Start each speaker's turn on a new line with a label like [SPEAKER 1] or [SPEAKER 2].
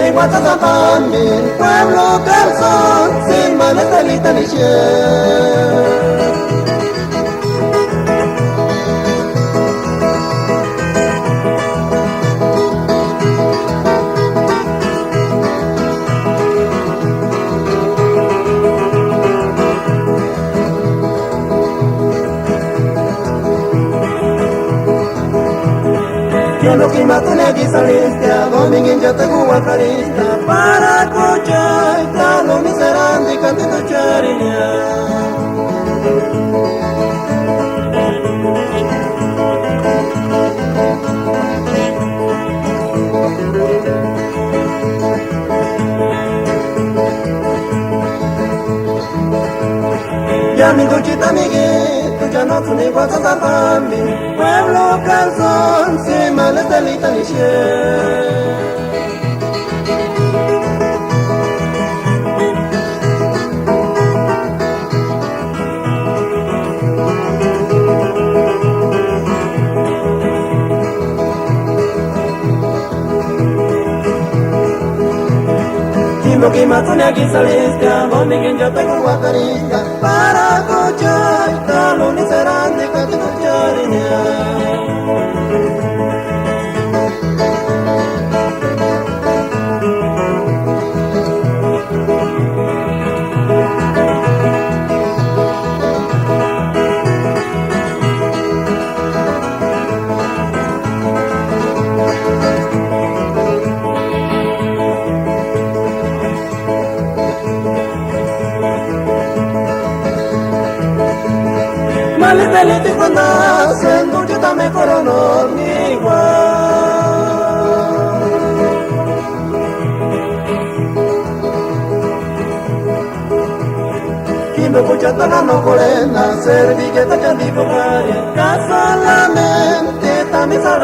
[SPEAKER 1] mi Guatazapán, mi pueblo calzón, sin malestelita ni chien. Yo no que mato ni aquí saliste, domingo yo te guacarista, para cochar, no me serán de cantito chariña. Ya mi duchita amiguito, ya no tú ni Guatazapán, mi pueblo calzón, sin malestelita ni chien. Lo que mato ni aquí saliste, domingo yo tengo guacarista, para cochar, no ni serán de cantito chariña. Malestelita cuando hacen dulce también coronó ni igual. Y me escucha tocando corena, servilleta que digo que solamente también sabe.